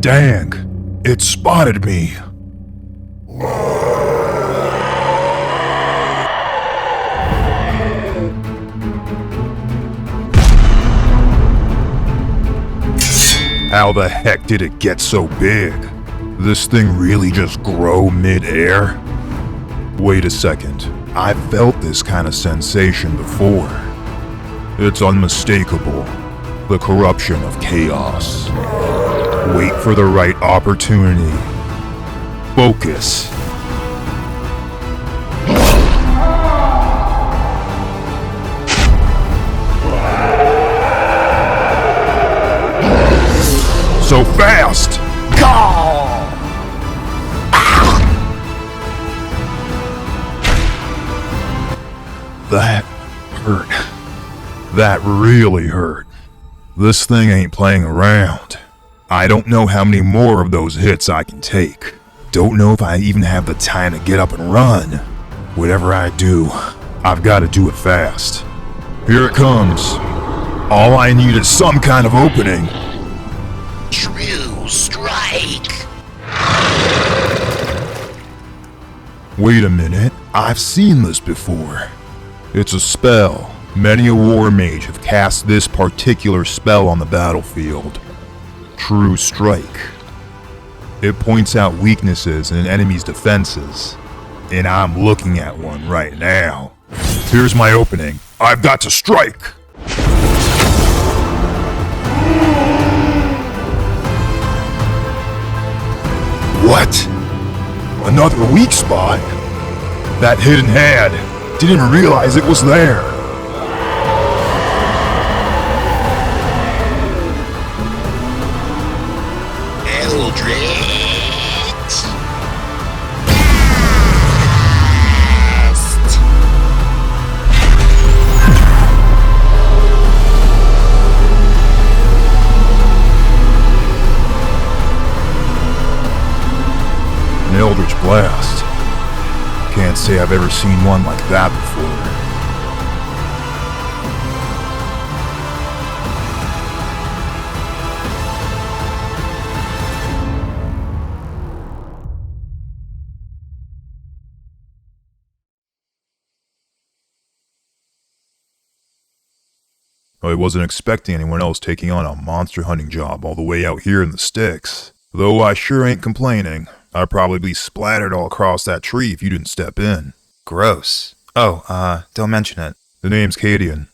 Dang, it spotted me. How the heck did it get so big? This thing really just grow mid-air? Wait a second, I've felt this kind of sensation before. It's unmistakable. The corruption of chaos. Wait for the right opportunity. Focus. So fast! That hurt. That really hurt. This thing ain't playing around. I don't know how many more of those hits I can take. Don't know if I even have the time to get up and run. Whatever I do, I've got to do it fast. Here it comes. All I need is some kind of opening. True strike. Wait a minute, I've seen this before. It's a spell. Many a war mage have cast this particular spell on the battlefield. True Strike. It points out weaknesses in an enemy's defenses, and I'm looking at one right now. Here's my opening. I've got to strike! What? Another weak spot? That hidden hand. Didn't even realize it was there. Eldritch Blast. An Eldritch Blast. Can't say I've ever seen one like that before. I wasn't expecting anyone else taking on a monster hunting job all the way out here in the sticks. Though I sure ain't complaining. I'd probably be splattered all across that tree if you didn't step in. Gross. Oh, don't mention it. The name's Cadian.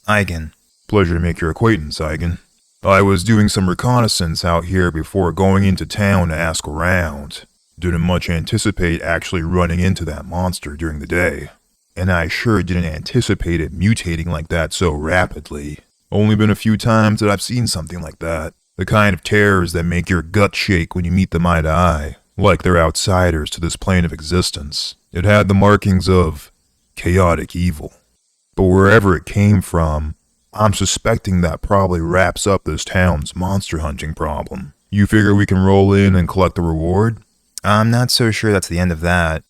Eigen. Pleasure to make your acquaintance, Eigen. I was doing some reconnaissance out here before going into town to ask around. Didn't much anticipate actually running into that monster during the day. And I sure didn't anticipate it mutating like that so rapidly. Only been a few times that I've seen something like that. The kind of terrors that make your gut shake when you meet them eye to eye. Like they're outsiders to this plane of existence. It had the markings of chaotic evil. But wherever it came from, I'm suspecting that probably wraps up this town's monster hunting problem. You figure we can roll in and collect the reward? I'm not so sure that's the end of that.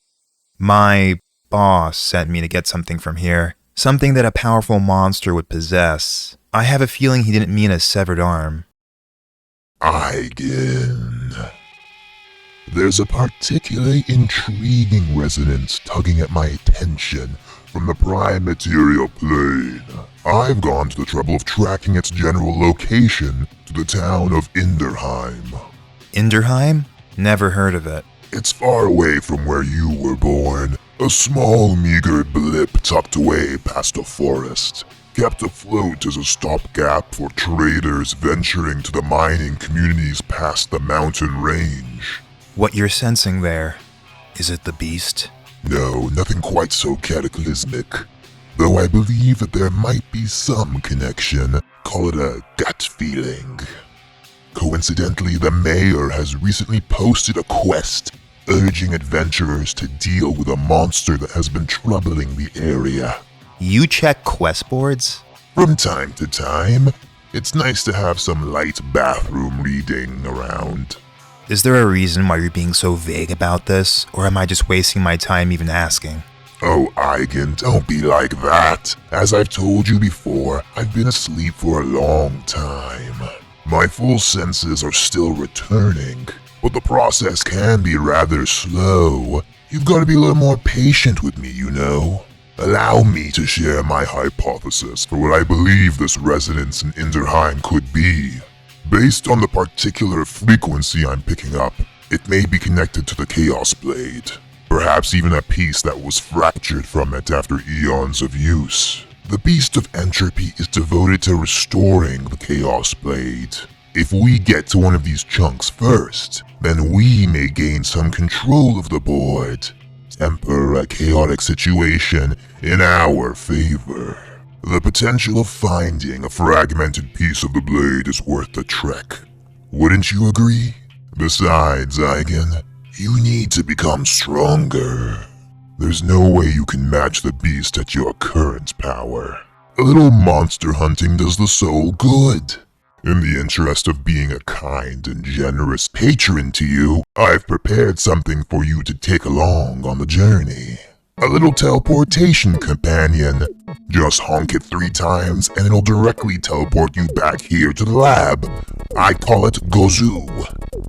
My boss sent me to get something from here. Something that a powerful monster would possess. I have a feeling he didn't mean a severed arm. Eigen. There's a particularly intriguing resonance tugging at my attention from the prime material plane. I've gone to the trouble of tracking its general location to the town of Inderheim. Inderheim? Never heard of it. It's far away from where you were born. A small, meager blip tucked away past a forest. Kept afloat as a stopgap for traders venturing to the mining communities past the mountain range. What you're sensing there, is it the beast? No, nothing quite so cataclysmic. Though I believe that there might be some connection. Call it a gut feeling. Coincidentally, the mayor has recently posted a quest urging adventurers to deal with a monster that has been troubling the area. You check quest boards? From time to time, it's nice to have some light bathroom reading around. Is there a reason why you're being so vague about this, or am I just wasting my time even asking? Oh, Eigen, don't be like that. As I've told you before, I've been asleep for a long time. My full senses are still returning, but the process can be rather slow. You've got to be a little more patient with me, you know. Allow me to share my hypothesis for what I believe this resonance in Inderheim could be. Based on the particular frequency I'm picking up, it may be connected to the Chaos Blade. Perhaps even a piece that was fractured from it after eons of use. The Beast of Entropy is devoted to restoring the Chaos Blade. If we get to one of these chunks first, then we may gain some control of the board. Temper a chaotic situation in our favor. The potential of finding a fragmented piece of the blade is worth the trek. Wouldn't you agree? Besides, Eigen, you need to become stronger. There's no way you can match the beast at your current power. A little monster hunting does the soul good. In the interest of being a kind and generous patron to you, I've prepared something for you to take along on the journey. A little teleportation companion. Just honk it 3 times and it'll directly teleport you back here to the lab. I call it Gozu.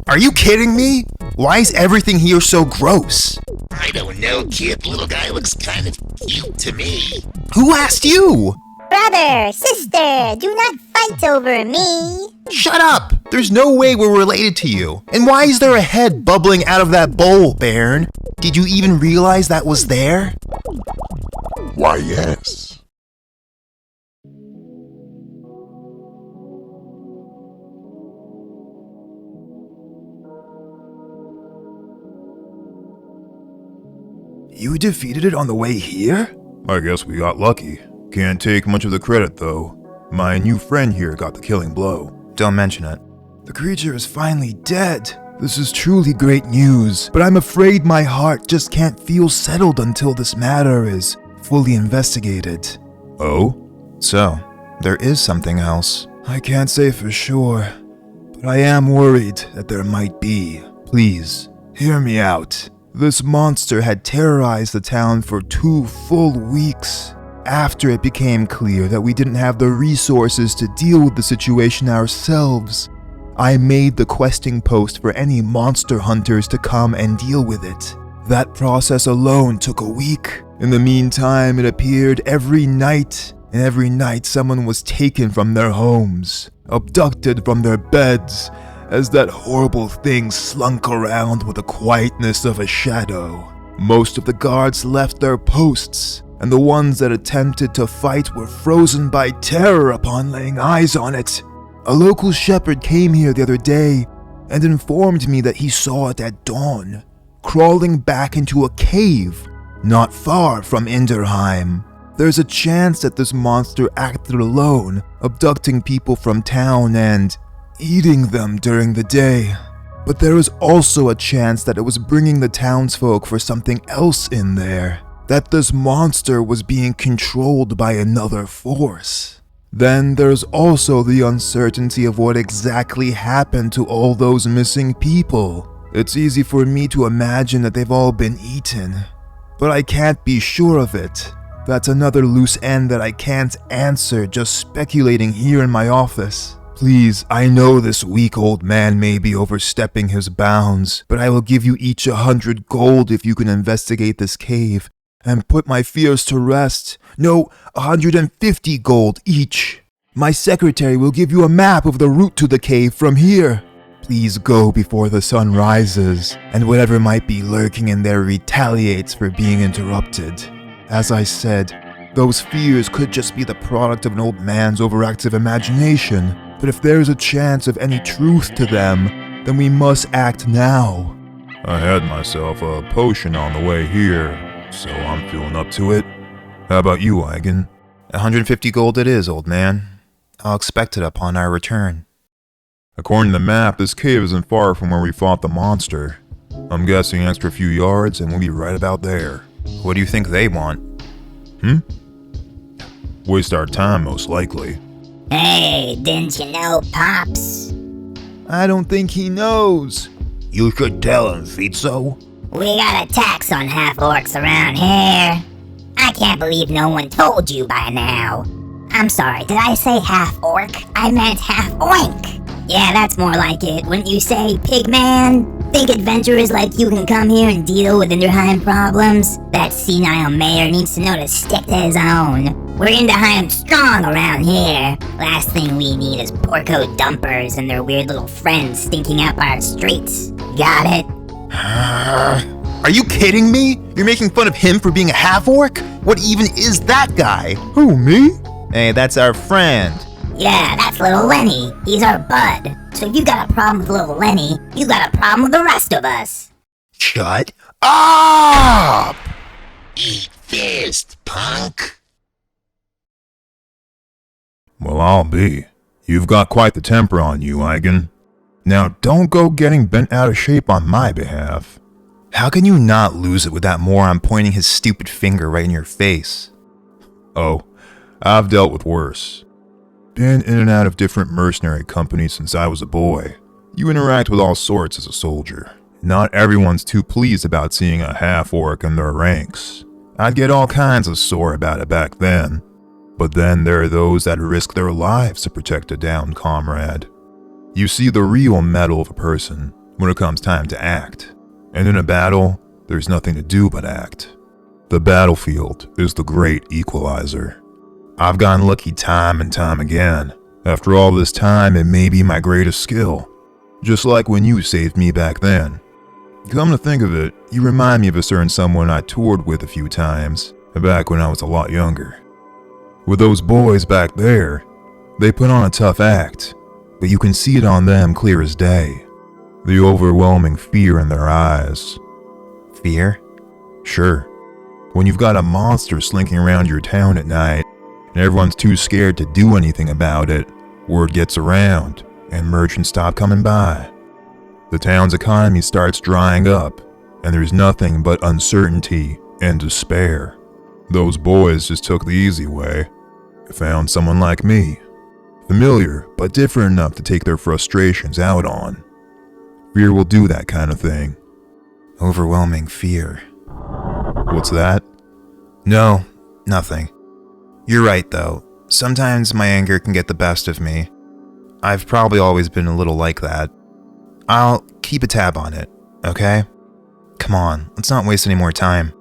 Are you kidding me? Why is everything here so gross? I don't know, kid. Little guy looks kind of cute to me. Who asked you? Brother, sister, do not fight over me. Shut up! There's no way we're related to you. And why is there a head bubbling out of that bowl, Bairn? Did you even realize that was there? Why, yes. You defeated it on the way here? I guess we got lucky. Can't take much of the credit though. My new friend here got the killing blow. Don't mention it. The creature is finally dead. This is truly great news, but I'm afraid my heart just can't feel settled until this matter is fully investigated. Oh? So, there is something else. I can't say for sure, but I am worried that there might be. Please, hear me out. This monster had terrorized the town for 2 full weeks. After it became clear that we didn't have the resources to deal with the situation ourselves, I made the questing post for any monster hunters to come and deal with it. That process alone took a week. In the meantime, it appeared every night, and every night someone was taken from their homes, abducted from their beds, as that horrible thing slunk around with the quietness of a shadow. Most of the guards left their posts, and the ones that attempted to fight were frozen by terror upon laying eyes on it. A local shepherd came here the other day and informed me that he saw it at dawn, crawling back into a cave not far from Inderheim. There's a chance that this monster acted alone, abducting people from town and eating them during the day. But there is also a chance that it was bringing the townsfolk for something else in there. That this monster was being controlled by another force. Then there's also the uncertainty of what exactly happened to all those missing people. It's easy for me to imagine that they've all been eaten, but I can't be sure of it. That's another loose end that I can't answer just speculating here in my office. Please, I know this weak old man may be overstepping his bounds, but I will give you each 100 gold if you can investigate this cave and put my fears to rest. No, 150 gold each. My secretary will give you a map of the route to the cave from here. Please go before the sun rises, and whatever might be lurking in there retaliates for being interrupted. As I said, those fears could just be the product of an old man's overactive imagination, but if there's a chance of any truth to them, then we must act now. I had myself a potion on the way here, so I'm feeling up to it. How about you, Eigen? 150 gold it is, old man. I'll expect it upon our return. According to the map, this cave isn't far from where we fought the monster. I'm guessing an extra few yards and we'll be right about there. What do you think they want? Waste our time, most likely. Hey, didn't you know, Pops? I don't think he knows. You should tell him, Fitzo. We got a tax on half-orcs around here. I can't believe no one told you by now. I'm sorry, did I say half-orc? I meant half-oink. Yeah, that's more like it, wouldn't you say, Pigman? Think adventurers like you can come here and deal with Inderheim problems? That senile mayor needs to know to stick to his own. We're Inderheim strong around here. Last thing we need is porco dumpers and their weird little friends stinking up our streets. Got it? Are you kidding me? You're making fun of him for being a half-orc? What even is that guy? Who, me? Hey, that's our friend. Yeah, that's little Lenny. He's our bud. So if you got a problem with little Lenny, you got a problem with the rest of us. Shut up! Eat fist, punk. Well, I'll be. You've got quite the temper on you, Eigen. Now, don't go getting bent out of shape on my behalf. How can you not lose it with that moron pointing his stupid finger right in your face? Oh, I've dealt with worse. Been in and out of different mercenary companies since I was a boy. You interact with all sorts as a soldier. Not everyone's too pleased about seeing a half-orc in their ranks. I'd get all kinds of sore about it back then. But then there are those that risk their lives to protect a downed comrade. You see the real mettle of a person when it comes time to act. And in a battle, there's nothing to do but act. The battlefield is the great equalizer. I've gotten lucky time and time again. After all this time, it may be my greatest skill. Just like when you saved me back then. Come to think of it, you remind me of a certain someone I toured with a few times, back when I was a lot younger. With those boys back there, they put on a tough act, but you can see it on them clear as day. The overwhelming fear in their eyes. Fear? Sure. When you've got a monster slinking around your town at night, and everyone's too scared to do anything about it, word gets around, and merchants stop coming by. The town's economy starts drying up, and there's nothing but uncertainty and despair. Those boys just took the easy way. Found someone like me. Familiar, but different enough to take their frustrations out on. Fear will do that kind of thing. Overwhelming fear. What's that? No, nothing. You're right, though. Sometimes my anger can get the best of me. I've probably always been a little like that. I'll keep a tab on it, okay? Come on, let's not waste any more time.